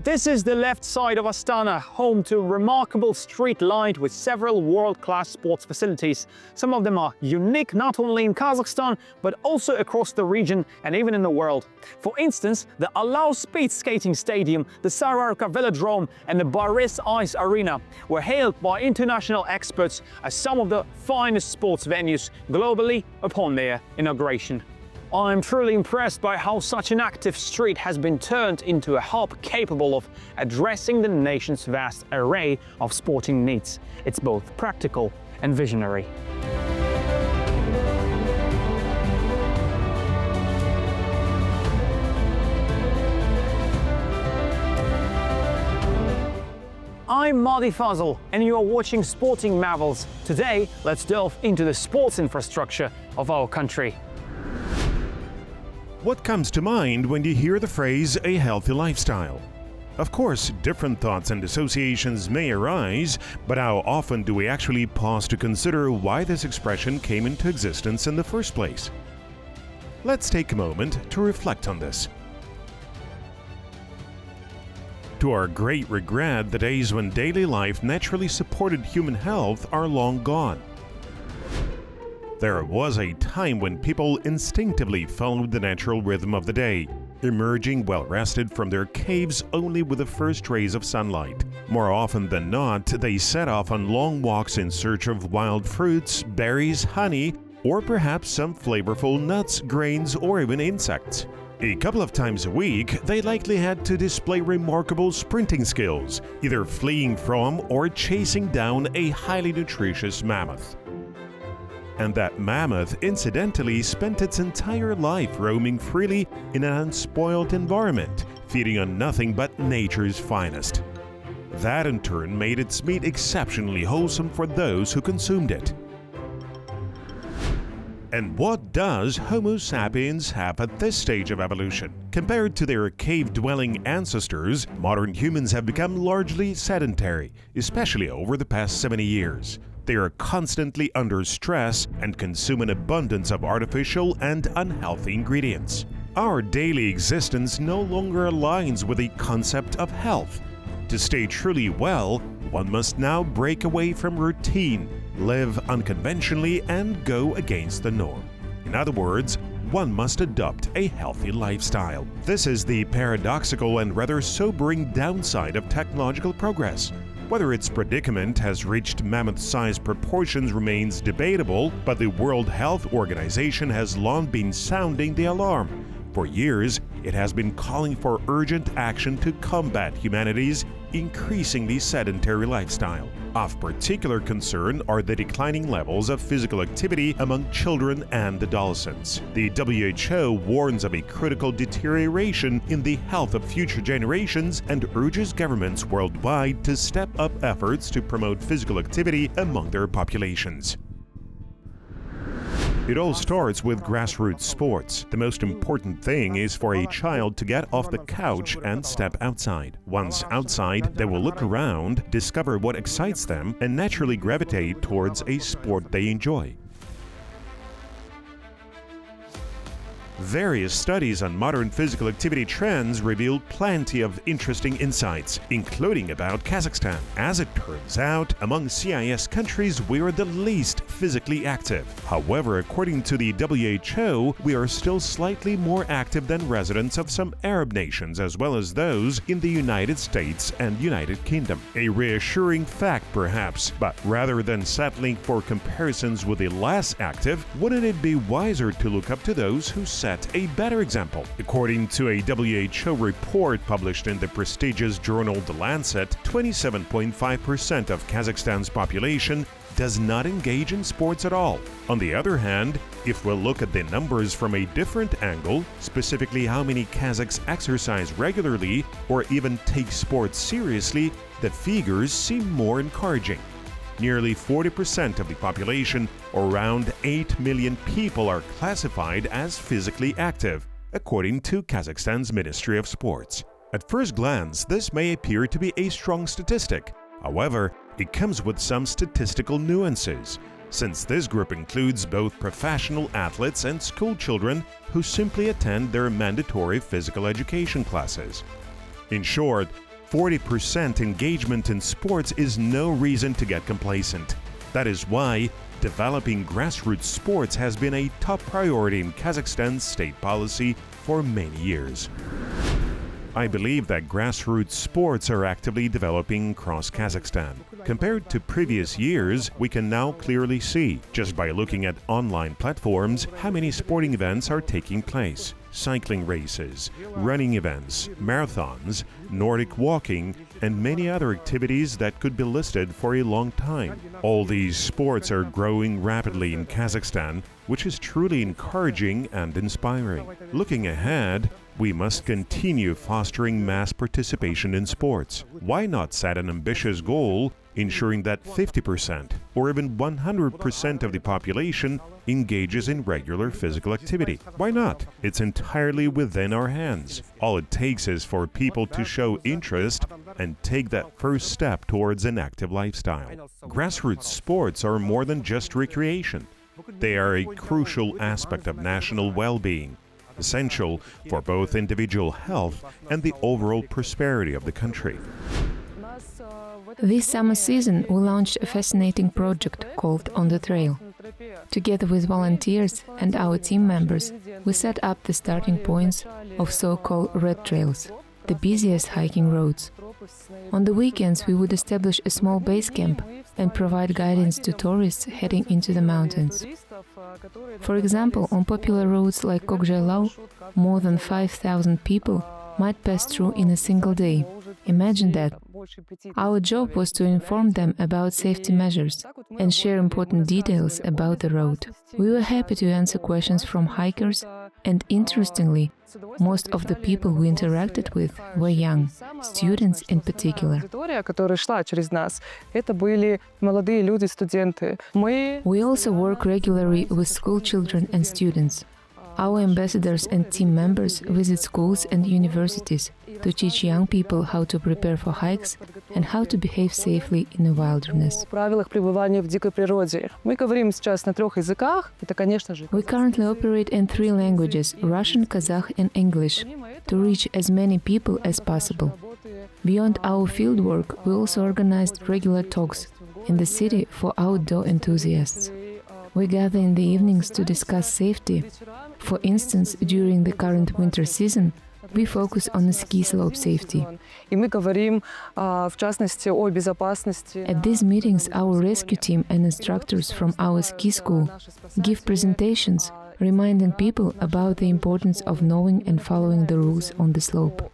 This is the left side of Astana, home to a remarkable street lined with several world-class sports facilities. Some of them are unique not only in Kazakhstan, but also across the region and even in the world. For instance, the Alau Speed Skating Stadium, the Sararka Velodrome and the Baris Ice Arena were hailed by international experts as some of the finest sports venues globally upon their inauguration. I'm truly impressed by how such an active street has been turned into a hub capable of addressing the nation's vast array of sporting needs. It's both practical and visionary. I'm Madi Fazl and you are watching Sporting Marvels. Today, let's delve into the sports infrastructure of our country. What comes to mind when you hear the phrase "a healthy lifestyle"? Of course, different thoughts and associations may arise, but how often do we actually pause to consider why this expression came into existence in the first place? Let's take a moment to reflect on this. To our great regret, the days when daily life naturally supported human health are long gone. There was a time when people instinctively followed the natural rhythm of the day, emerging well-rested from their caves only with the first rays of sunlight. More often than not, they set off on long walks in search of wild fruits, berries, honey, or perhaps some flavorful nuts, grains, or even insects. A couple of times a week, they likely had to display remarkable sprinting skills, either fleeing from or chasing down a highly nutritious mammoth. And that mammoth incidentally spent its entire life roaming freely in an unspoiled environment, feeding on nothing but nature's finest. That in turn made its meat exceptionally wholesome for those who consumed it. And what does Homo sapiens have at this stage of evolution? Compared to their cave-dwelling ancestors, modern humans have become largely sedentary, especially over the past 70 years. They are constantly under stress and consume an abundance of artificial and unhealthy ingredients. Our daily existence no longer aligns with the concept of health. To stay truly well, one must now break away from routine, live unconventionally, and go against the norm. In other words, one must adopt a healthy lifestyle. This is the paradoxical and rather sobering downside of technological progress. Whether its predicament has reached mammoth-sized proportions remains debatable, but the World Health Organization has long been sounding the alarm. For years, it has been calling for urgent action to combat humanity's increasingly sedentary lifestyle. Of particular concern are the declining levels of physical activity among children and adolescents. The WHO warns of a critical deterioration in the health of future generations and urges governments worldwide to step up efforts to promote physical activity among their populations. It all starts with grassroots sports. The most important thing is for a child to get off the couch and step outside. Once outside, they will look around, discover what excites them, and naturally gravitate towards a sport they enjoy. Various studies on modern physical activity trends reveal plenty of interesting insights, including about Kazakhstan. As it turns out, among CIS countries, we are the least physically active. However, according to the WHO, we are still slightly more active than residents of some Arab nations, as well as those in the United States and United Kingdom. A reassuring fact, perhaps, but rather than settling for comparisons with the less active, wouldn't it be wiser to look up to those who set a better example? According to a WHO report published in the prestigious journal The Lancet, 27.5% of Kazakhstan's population does not engage in sports at all. On the other hand, if we look at the numbers from a different angle, specifically how many Kazakhs exercise regularly or even take sports seriously, the figures seem more encouraging. Nearly 40% of the population, or around 8 million people, are classified as physically active, according to Kazakhstan's Ministry of Sports. At first glance, this may appear to be a strong statistic. However, it comes with some statistical nuances, since this group includes both professional athletes and school children who simply attend their mandatory physical education classes. In short, 40% engagement in sports is no reason to get complacent. That is why developing grassroots sports has been a top priority in Kazakhstan's state policy for many years. I believe that grassroots sports are actively developing across Kazakhstan. Compared to previous years, we can now clearly see, just by looking at online platforms, how many sporting events are taking place. Cycling races, running events, marathons, Nordic walking, and many other activities that could be listed for a long time. All these sports are growing rapidly in Kazakhstan, which is truly encouraging and inspiring. Looking ahead, we must continue fostering mass participation in sports. Why not set an ambitious goal, ensuring that 50% or even 100% of the population engages in regular physical activity? Why not? It's entirely within our hands. All it takes is for people to show interest and take that first step towards an active lifestyle. Grassroots sports are more than just recreation. They are a crucial aspect of national well-being, essential for both individual health and the overall prosperity of the country. This summer season, we launched a fascinating project called On the Trail. Together with volunteers and our team members, we set up the starting points of so-called red trails, the busiest hiking roads. On the weekends, we would establish a small base camp and provide guidance to tourists heading into the mountains. For example, on popular roads like Kokzhailau, more than 5,000 people might pass through in a single day. Imagine that. Our job was to inform them about safety measures and share important details about the road. We were happy to answer questions from hikers, and interestingly, most of the people we interacted with were young, students in particular. We also work regularly with school children and students. Our ambassadors and team members visit schools and universities to teach young people how to prepare for hikes and how to behave safely in the wilderness. We currently operate in 3 languages, Russian, Kazakh and English, to reach as many people as possible. Beyond our fieldwork, we also organized regular talks in the city for outdoor enthusiasts. We gather in the evenings to discuss safety. For instance, during the current winter season, we focus on the ski slope safety. At these meetings, our rescue team and instructors from our ski school give presentations, reminding people about the importance of knowing and following the rules on the slope.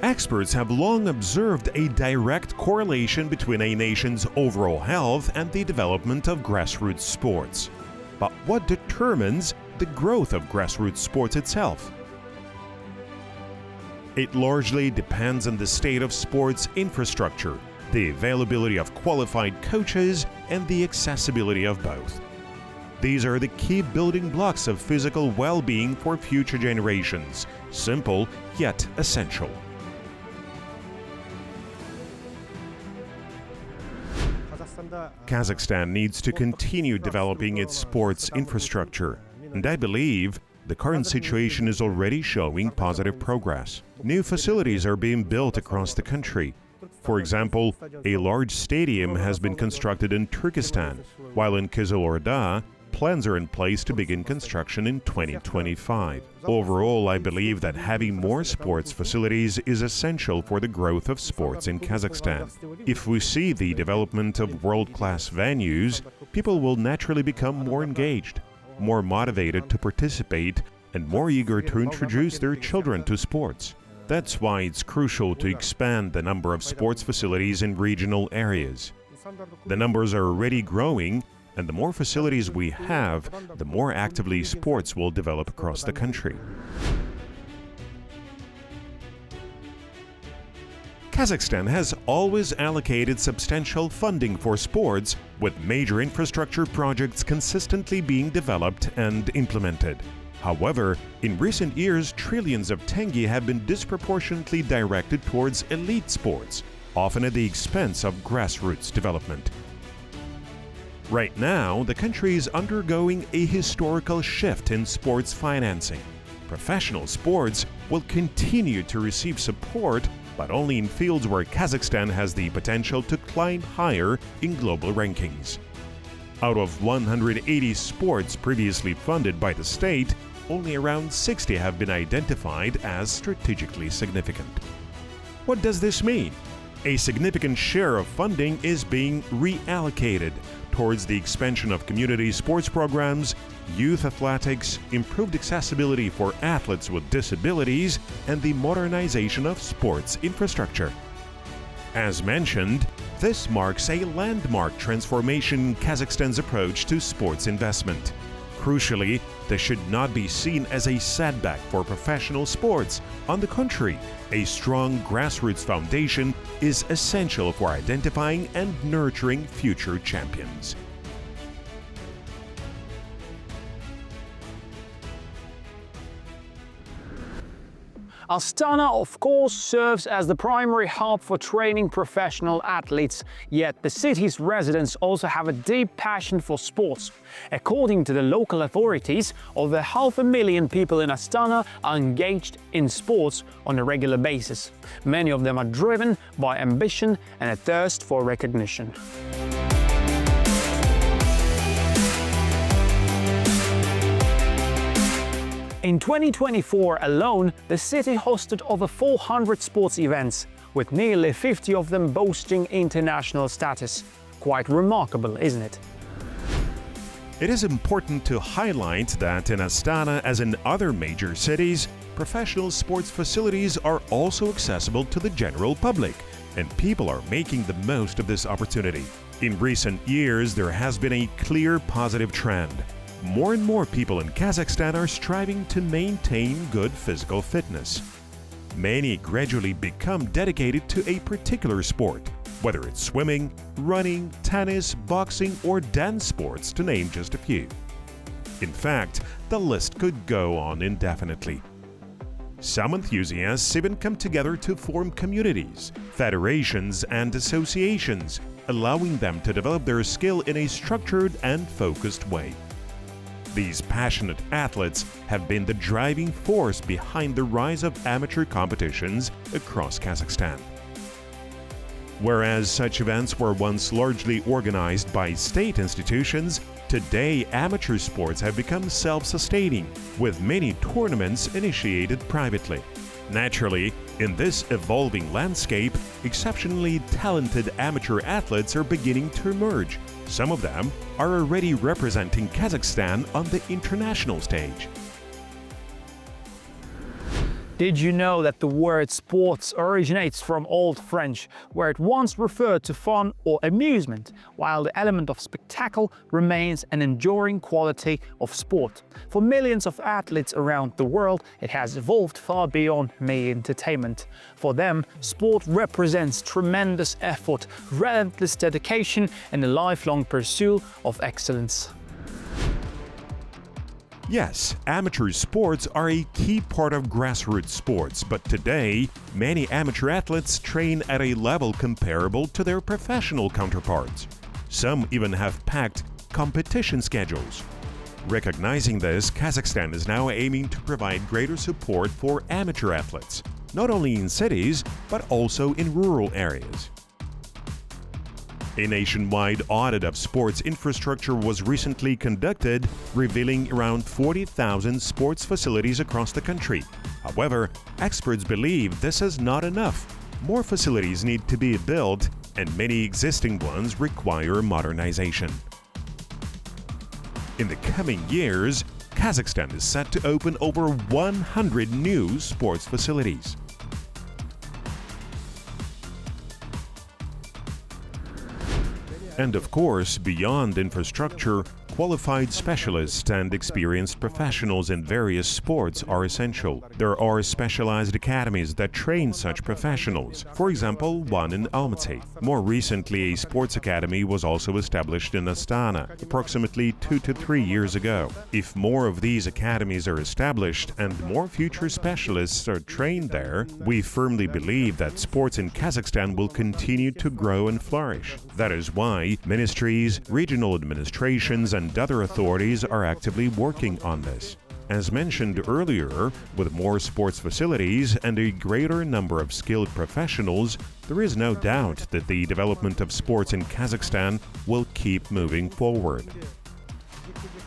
Experts have long observed a direct correlation between a nation's overall health and the development of grassroots sports. But what determines the growth of grassroots sports itself? It largely depends on the state of sports infrastructure, the availability of qualified coaches, and the accessibility of both. These are the key building blocks of physical well-being for future generations, simple yet essential. Kazakhstan needs to continue developing its sports infrastructure, and I believe the current situation is already showing positive progress. New facilities are being built across the country. For example, a large stadium has been constructed in Turkestan, while in Kazakh, plans are in place to begin construction in 2025. Overall, I believe that having more sports facilities is essential for the growth of sports in Kazakhstan. If we see the development of world-class venues, people will naturally become more engaged, more motivated to participate, and more eager to introduce their children to sports. That's why it's crucial to expand the number of sports facilities in regional areas. The numbers are already growing, and the more facilities we have, the more actively sports will develop across the country. Kazakhstan has always allocated substantial funding for sports, with major infrastructure projects consistently being developed and implemented. However, in recent years, trillions of tenge have been disproportionately directed towards elite sports, often at the expense of grassroots development. Right now, the country is undergoing a historical shift in sports financing. Professional sports will continue to receive support, but only in fields where Kazakhstan has the potential to climb higher in global rankings. Out of 180 sports previously funded by the state, only around 60 have been identified as strategically significant. What does this mean? A significant share of funding is being reallocated towards the expansion of community sports programs, youth athletics, improved accessibility for athletes with disabilities, and the modernization of sports infrastructure. As mentioned, this marks a landmark transformation in Kazakhstan's approach to sports investment. Crucially, this should not be seen as a setback for professional sports. On the contrary, a strong grassroots foundation is essential for identifying and nurturing future champions. Astana, of course, serves as the primary hub for training professional athletes, yet the city's residents also have a deep passion for sports. According to the local authorities, over 500,000 people in Astana are engaged in sports on a regular basis. Many of them are driven by ambition and a thirst for recognition. In 2024 alone, the city hosted over 400 sports events, with nearly 50 of them boasting international status. Quite remarkable, isn't it? It is important to highlight that in Astana, as in other major cities, professional sports facilities are also accessible to the general public, and people are making the most of this opportunity. In recent years, there has been a clear positive trend. More and more people in Kazakhstan are striving to maintain good physical fitness. Many gradually become dedicated to a particular sport, whether it's swimming, running, tennis, boxing, or dance sports, to name just a few. In fact, the list could go on indefinitely. Some enthusiasts even come together to form communities, federations, and associations, allowing them to develop their skill in a structured and focused way. These passionate athletes have been the driving force behind the rise of amateur competitions across Kazakhstan. Whereas such events were once largely organized by state institutions, today amateur sports have become self-sustaining, with many tournaments initiated privately. Naturally, in this evolving landscape, exceptionally talented amateur athletes are beginning to emerge. Some of them are already representing Kazakhstan on the international stage. Did you know that the word sports originates from Old French, where it once referred to fun or amusement, while the element of spectacle remains an enduring quality of sport? For millions of athletes around the world, it has evolved far beyond mere entertainment. For them, sport represents tremendous effort, relentless dedication, and a lifelong pursuit of excellence. Yes, amateur sports are a key part of grassroots sports, but today, many amateur athletes train at a level comparable to their professional counterparts. Some even have packed competition schedules. Recognizing this, Kazakhstan is now aiming to provide greater support for amateur athletes, not only in cities, but also in rural areas. A nationwide audit of sports infrastructure was recently conducted, revealing around 40,000 sports facilities across the country. However, experts believe this is not enough. More facilities need to be built, and many existing ones require modernization. In the coming years, Kazakhstan is set to open over 100 new sports facilities. And of course, beyond infrastructure, qualified specialists and experienced professionals in various sports are essential. There are specialized academies that train such professionals, for example, one in Almaty. More recently, a sports academy was also established in Astana, approximately 2 to 3 years ago. If more of these academies are established and more future specialists are trained there, we firmly believe that sports in Kazakhstan will continue to grow and flourish. That is why ministries, regional administrations, and other authorities are actively working on this. As mentioned earlier, with more sports facilities and a greater number of skilled professionals, there is no doubt that the development of sports in Kazakhstan will keep moving forward.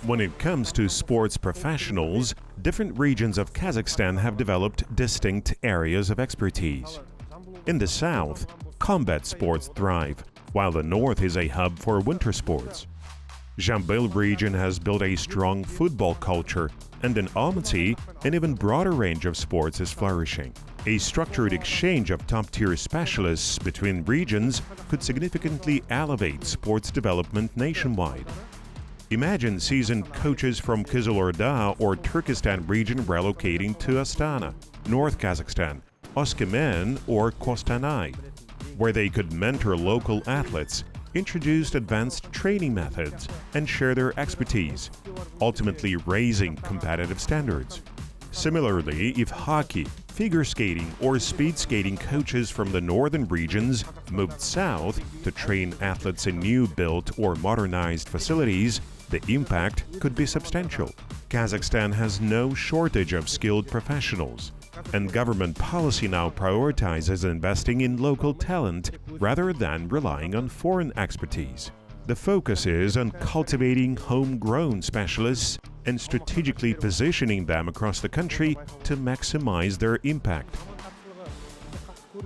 When it comes to sports professionals, different regions of Kazakhstan have developed distinct areas of expertise. In the south, combat sports thrive, while the north is a hub for winter sports. Zhambyl region has built a strong football culture, and in Almaty, an even broader range of sports is flourishing. A structured exchange of top-tier specialists between regions could significantly elevate sports development nationwide. Imagine seasoned coaches from Kızılorda or Turkestan region relocating to Astana, North Kazakhstan, Oskmen or Kostanay, where they could mentor local athletes, introduce advanced training methods, and share their expertise, ultimately raising competitive standards. Similarly, if hockey, figure skating, or speed skating coaches from the northern regions moved south to train athletes in new built or modernized facilities, the impact could be substantial. Kazakhstan has no shortage of skilled professionals, and government policy now prioritizes investing in local talent rather than relying on foreign expertise. The focus is on cultivating homegrown specialists and strategically positioning them across the country to maximize their impact.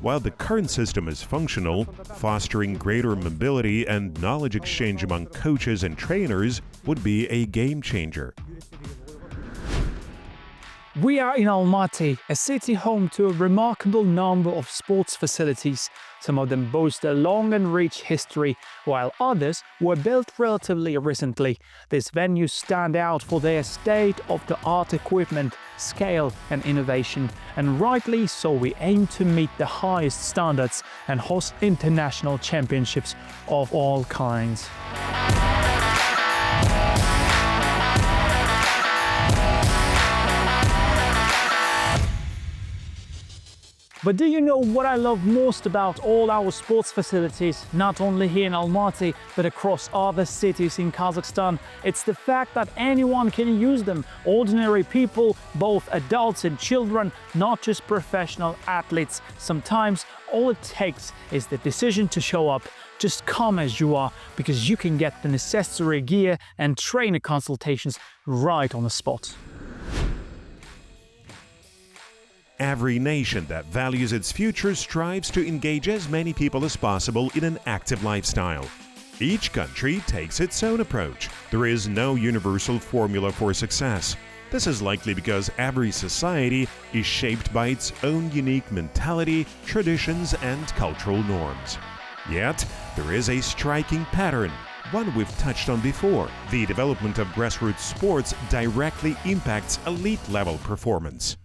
While the current system is functional, fostering greater mobility and knowledge exchange among coaches and trainers would be a game changer. We are in Almaty, a city home to a remarkable number of sports facilities. Some of them boast a long and rich history, while others were built relatively recently. These venues stand out for their state-of-the-art equipment, scale and innovation, and rightly so. We aim to meet the highest standards and host international championships of all kinds. But do you know what I love most about all our sports facilities, not only here in Almaty, but across other cities in Kazakhstan? It's the fact that anyone can use them. Ordinary people, both adults and children, not just professional athletes. Sometimes all it takes is the decision to show up. Just come as you are, because you can get the necessary gear and trainer consultations right on the spot. Every nation that values its future strives to engage as many people as possible in an active lifestyle. Each country takes its own approach. There is no universal formula for success. This is likely because every society is shaped by its own unique mentality, traditions, and cultural norms. Yet, there is a striking pattern, one we've touched on before. The development of grassroots sports directly impacts elite-level performance.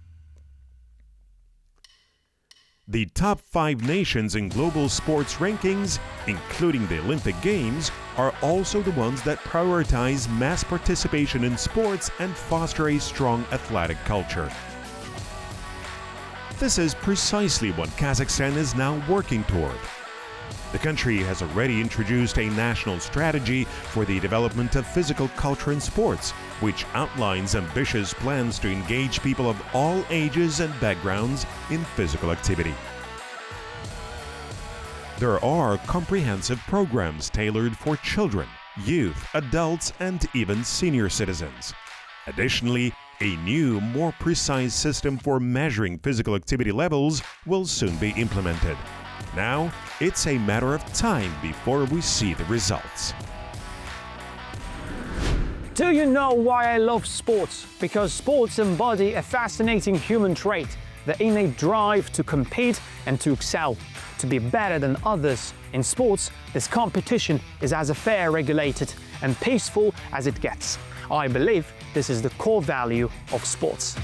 The top 5 nations in global sports rankings, including the Olympic Games, are also the ones that prioritize mass participation in sports and foster a strong athletic culture. This is precisely what Kazakhstan is now working toward. The country has already introduced a national strategy for the development of physical culture in sports, which outlines ambitious plans to engage people of all ages and backgrounds in physical activity. There are comprehensive programs tailored for children, youth, adults, and even senior citizens. Additionally, a new, more precise system for measuring physical activity levels will soon be implemented. Now, it's a matter of time before we see the results. Do you know why I love sports? Because sports embody a fascinating human trait, the innate drive to compete and to excel, to be better than others. In sports, this competition is as fair, regulated, and peaceful as it gets. I believe this is the core value of sports.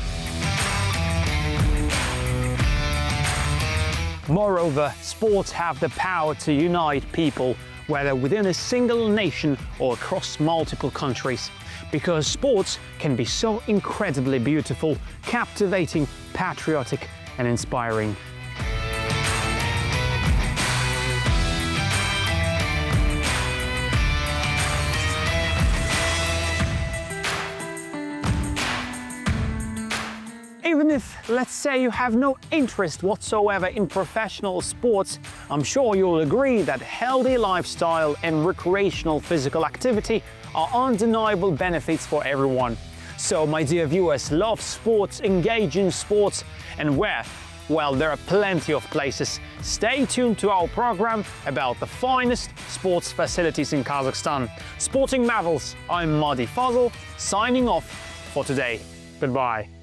Moreover, sports have the power to unite people, whether within a single nation or across multiple countries. Because sports can be so incredibly beautiful, captivating, patriotic, and inspiring. even if, let's say, you have no interest whatsoever in professional sports, I'm sure you'll agree that healthy lifestyle and recreational physical activity are undeniable benefits for everyone. So, my dear viewers, love sports, engage in sports, and where? Well, there are plenty of places. Stay tuned to our program about the finest sports facilities in Kazakhstan. Sporting Marvels, I'm Madi Fazl, signing off for today. Goodbye.